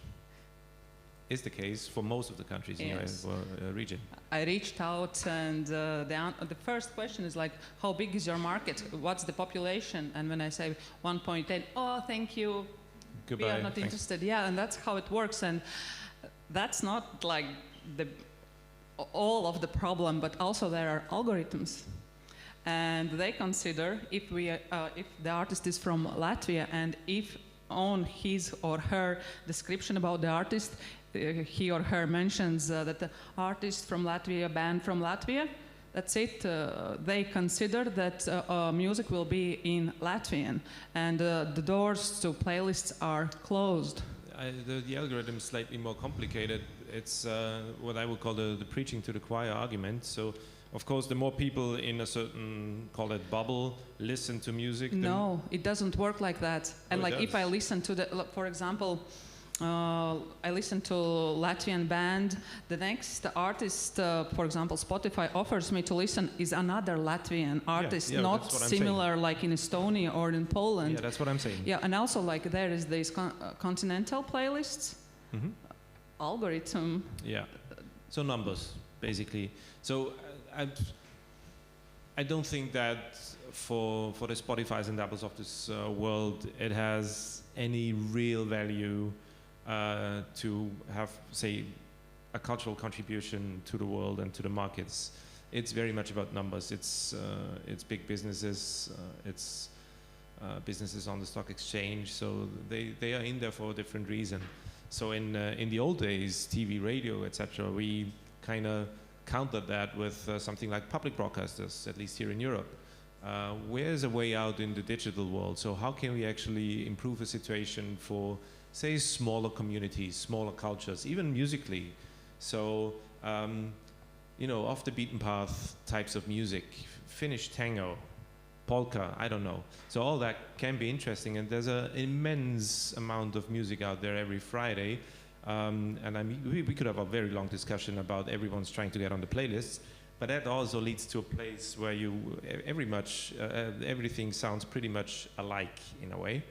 [SPEAKER 1] is the case for most of the countries in your region?
[SPEAKER 4] I reached out, and the first question is like, how big is your market? What's the population? And when I say 1.8, oh, thank you.
[SPEAKER 1] Goodbye.
[SPEAKER 4] We are not interested. Yeah, and that's how it works. And that's not like all of the problem, but also there are algorithms. And they consider if the artist is from Latvia, and if on his or her description about the artist, he or her mentions that the artist from Latvia, band from Latvia, that's it. They consider that music will be in Latvian, and the doors to playlists are closed.
[SPEAKER 1] The algorithm is slightly more complicated. It's what I would call the preaching to the choir argument. So, of course, the more people in a certain, call it bubble, listen to music.
[SPEAKER 4] No, it doesn't work like that. And like if I listen to for example, I listen to Latvian band, the next artist, for example, Spotify offers me to listen is another Latvian artist, not similar like in Estonia or in Poland.
[SPEAKER 1] Yeah, that's what I'm saying.
[SPEAKER 4] Yeah, and also like there is these continental playlists, algorithm.
[SPEAKER 1] Yeah, so numbers, basically. So I don't think that for the Spotifys and Apples of this world, it has any real value to have, say, a cultural contribution to the world and to the markets. It's very much about numbers. It's big businesses. It's businesses on the stock exchange. So they are in there for a different reason. So in the old days, TV, radio, etc., we kind of countered that with something like public broadcasters, at least here in Europe. Where's a way out in the digital world? So how can we actually improve the situation for, say, smaller communities, smaller cultures, even musically? So, off the beaten path types of music, Finnish tango, polka, I don't know. So all that can be interesting, and there's an immense amount of music out there every Friday. And I mean, we could have a very long discussion about everyone's trying to get on the playlists, but that also leads to a place where everything sounds pretty much alike in a way.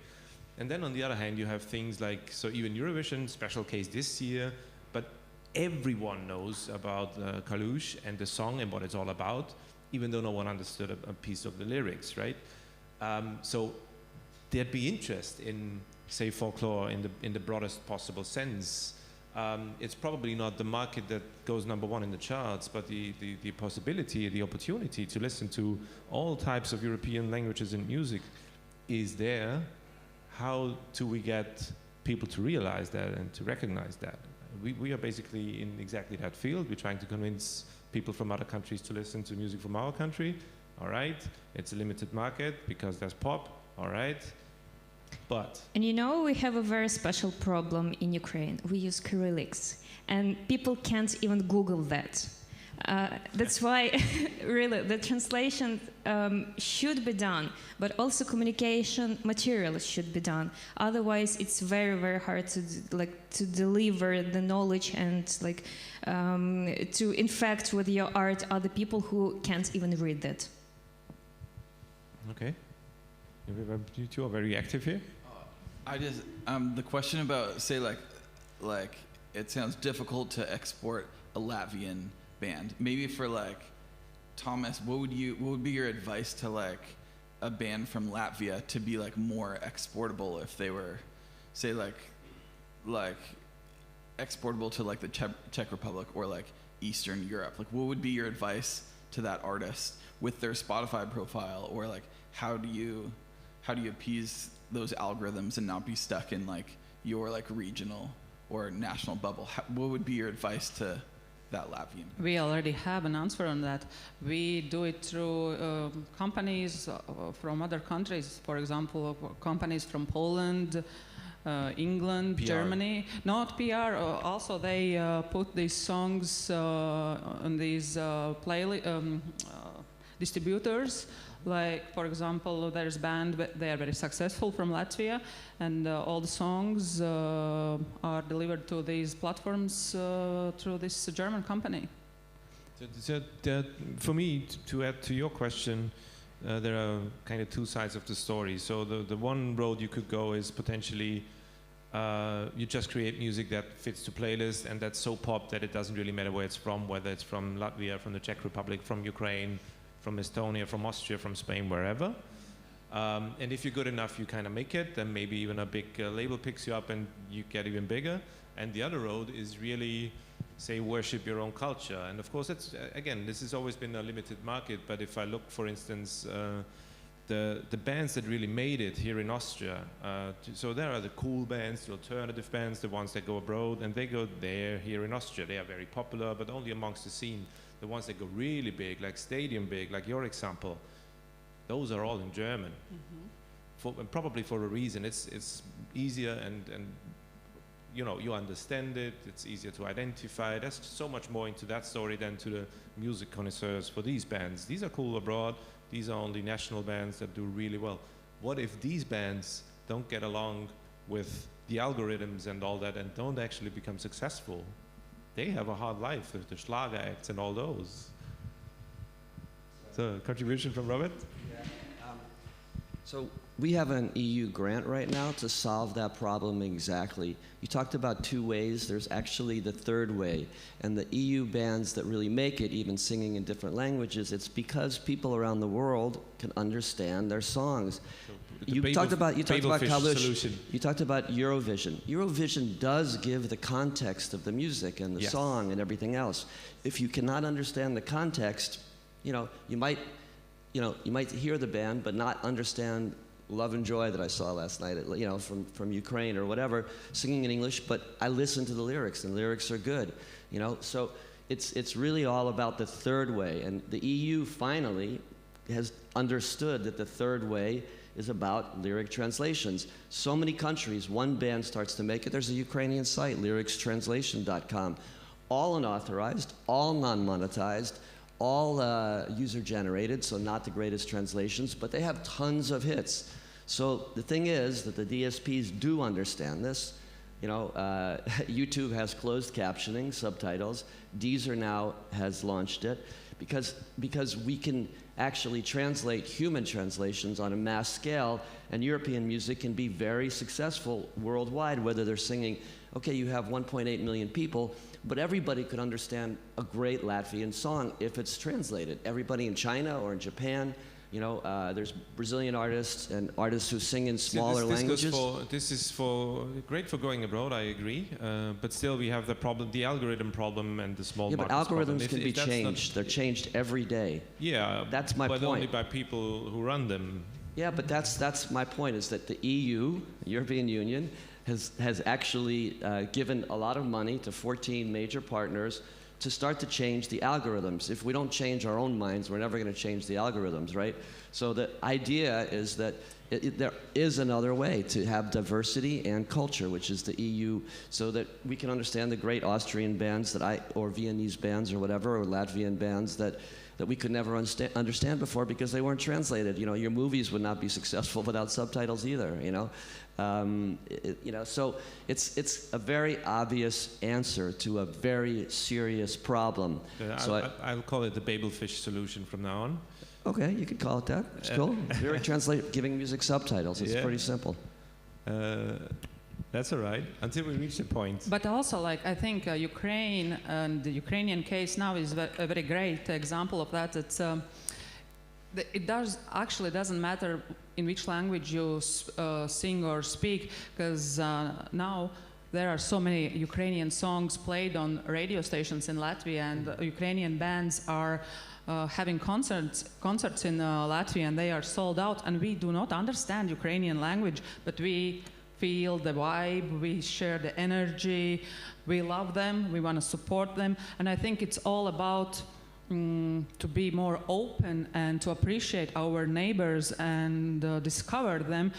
[SPEAKER 1] And then on the other hand, you have things like, so even Eurovision, special case this year, but everyone knows about Kalush and the song and what it's all about, even though no one understood a piece of the lyrics, right? So there'd be interest in, say, folklore in the broadest possible sense. It's probably not the market that goes #1 in the charts, but the possibility, the opportunity to listen to all types of European languages and music is there. How do we get people to realize that and to recognize that? We are basically in exactly that field. We're trying to convince people from other countries to listen to music from our country. All right, it's a limited market because there's pop. All right, but...
[SPEAKER 2] And you know, we have a very special problem in Ukraine. We use Cyrillics, and people can't even Google that. That's why, really, the translation should be done, but also communication materials should be done. Otherwise, it's very, very hard to deliver the knowledge and to infect with your art other people who can't even read that.
[SPEAKER 1] Okay, you two are very active here.
[SPEAKER 5] I just the question about, say, like it sounds difficult to export a Latvian band. Maybe for Thomas, what would be your advice to a band from Latvia to be more exportable if they were, say, exportable to the Czech Republic or Eastern Europe? What would be your advice to that artist with their Spotify profile, or how do you appease those algorithms and not be stuck in your regional or national bubble? What would be your advice to that Latvian?
[SPEAKER 4] We already have an answer on that. We do it through companies from other countries. For example, companies from Poland, England,
[SPEAKER 1] PR.
[SPEAKER 4] Germany. Not PR. Also, they put these songs on these distributors. For example, there's a band, they are very successful from Latvia, and all the songs are delivered to these platforms through this German company.
[SPEAKER 1] For me, to add to your question, there are kind of two sides of the story. So the one road you could go is potentially you just create music that fits to playlist, and that's so pop that it doesn't really matter where it's from, whether it's from Latvia, from the Czech Republic, from Ukraine, from Estonia, from Austria, from Spain, wherever. And if you're good enough, you kind of make it, then maybe even a big label picks you up and you get even bigger. And the other road is really, say, worship your own culture. And of course, that's, again, this has always been a limited market, but if I look, for instance, the bands that really made it here in Austria, so there are the cool bands, the alternative bands, the ones that go abroad, and they go there here in Austria. They are very popular, but only amongst the scene. The ones that go really big, like stadium big, like your example, those are all in German. Mm-hmm. Probably for a reason. It's easier and you understand it. It's easier to identify. There's so much more into that story than to the music connoisseurs for these bands. These are cool abroad. These are only national bands that do really well. What if these bands don't get along with the algorithms and all that and don't actually become successful? They have a hard life with the Schlager acts and all those. So, contribution from Robert?
[SPEAKER 6] Yeah. So we have an EU grant right now to solve that problem exactly. You talked about two ways. There's actually the third way. And the EU bands that really make it, even singing in different languages, it's because people around the world can understand their songs. You talked about Kalush. You talked about Eurovision. Eurovision does give the context of the music and the song and everything else. If you cannot understand the context, you might hear the band but not understand Love and Joy that I saw last night, from Ukraine or whatever, singing in English. But I listened to the lyrics, and the lyrics are good. So it's really all about the third way, and the EU finally has understood that the third way is about lyric translations. So many countries, one band starts to make it. There's a Ukrainian site, lyricstranslation.com, all unauthorized, all non-monetized, all user-generated, so not the greatest translations, but they have tons of hits. So the thing is that the DSPs do understand this. You know, YouTube has closed captioning, subtitles. Deezer now has launched it because we can actually translate human translations on a mass scale, and European music can be very successful worldwide, whether they're singing, okay, you have 1.8 million people, but everybody could understand a great Latvian song if it's translated. Everybody in China or in Japan, you know, there's Brazilian artists and artists who sing in smaller languages.
[SPEAKER 1] This is great for going abroad, I agree, but still we have the problem, the algorithm problem and the small
[SPEAKER 6] Yeah, but algorithms can be changed. They're changed every day.
[SPEAKER 1] Yeah,
[SPEAKER 6] that's my point.
[SPEAKER 1] But only by people who run them.
[SPEAKER 6] Yeah, but that's my point, is that the EU, the European Union, has actually given a lot of money to 14 major partners to start to change the algorithms. If we don't change our own minds, we're never going to change the algorithms, right? So the idea is that there is another way to have diversity and culture, which is the EU, so that we can understand the great Austrian bands or Viennese bands or whatever, or Latvian bands that we could never understand before because they weren't translated. You know, your movies would not be successful without subtitles either, you know? You know, so it's a very obvious answer to a very serious problem. So
[SPEAKER 1] I'll call it the Babelfish solution from now on.
[SPEAKER 6] Okay, you could call it that. It's cool. Lyric translate, giving music subtitles. It's pretty simple.
[SPEAKER 1] That's all right, until we reach the point.
[SPEAKER 4] But also, like, I think Ukraine and the Ukrainian case now is a very great example of that. It's, it doesn't matter in which language you sing or speak, because now there are so many Ukrainian songs played on radio stations in Latvia, and Ukrainian bands are having concerts in Latvia, and they are sold out, and we do not understand Ukrainian language, but we feel the vibe, we share the energy, we love them, we want to support them, and I think it's all about to be more open and to appreciate our neighbors and discover them.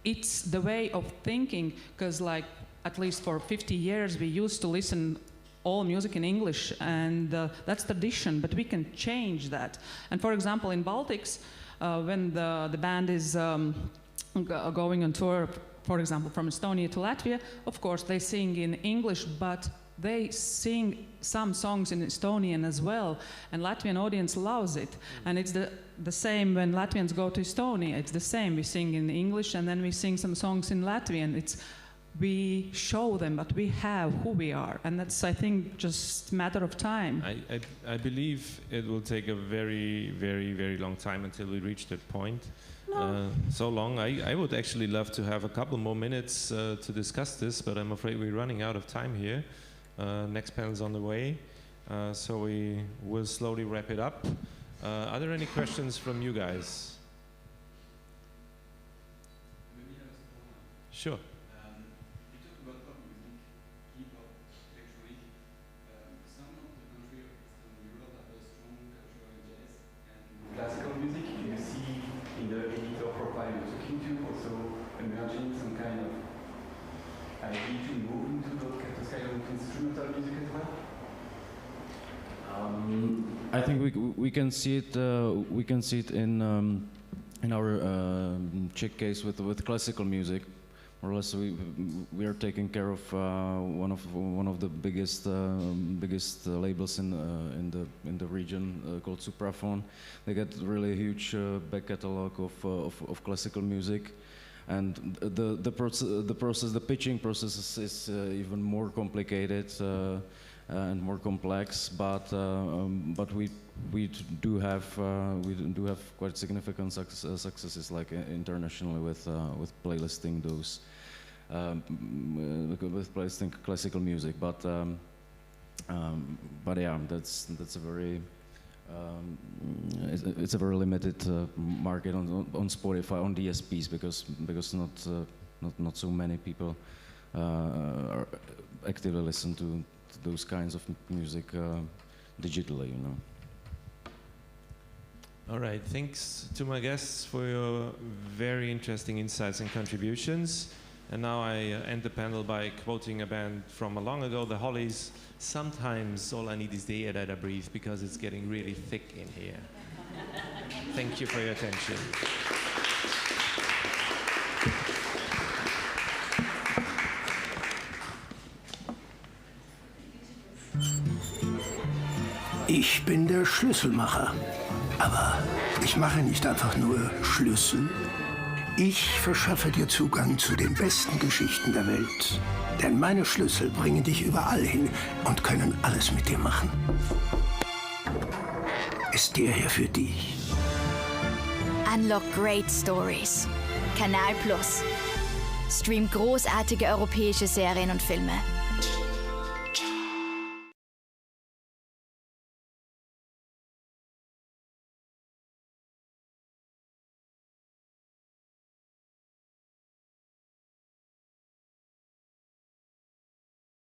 [SPEAKER 4] It's the way of thinking, because like at least for 50 years we used to listen all music in English, and that's tradition, but we can change that. And for example, in Baltics, when the band is going on tour, for example, from Estonia to Latvia, of course they sing in English, but they sing some songs in Estonian as well, and Latvian audience loves it. And it's the same when Latvians go to Estonia. It's the same. We sing in English, and then we sing some songs in Latvian. We show them, but we have who we are, and that's, I think, just a matter of time.
[SPEAKER 1] I believe it will take a very, very, very long time until we reach that point. No. So long. I would actually love to have a couple more minutes to discuss this, but I'm afraid we're running out of time here. Next panel's on the way, so we will slowly wrap it up. Are there any questions from you guys? Sure.
[SPEAKER 7] Classical music, do you see in the editor profile you're talking to also emerging some kind of idea to move into those kind of instrumental music as well?
[SPEAKER 3] I think we can see it. We can see it in our Czech case with classical music. More or less, we are taking care of one of the biggest labels in the region called Supraphon. They get really huge back catalog of classical music, and the pitching process is even more complicated and more complex. But we do have quite significant successes, like internationally with playlisting those. With playlisting classical music, but yeah, that's a very it's a very limited market on Spotify, on DSPs, because not so many people are actively listen to those kinds of music digitally, you know.
[SPEAKER 1] All right, thanks to my guests for your very interesting insights and contributions. And now I end the panel by quoting a band from a long ago, the Hollies. Sometimes all I need is the air that I breathe because it's getting really thick in here. Thank you for your attention.
[SPEAKER 8] Ich bin der Schlüsselmacher. Aber ich mache nicht einfach nur Schlüssel. Ich verschaffe dir Zugang zu den besten Geschichten der Welt. Denn meine Schlüssel bringen dich überall hin und können alles mit dir machen. Ist der hier für dich?
[SPEAKER 9] Unlock great stories. Kanal Plus. Stream großartige europäische Serien und Filme.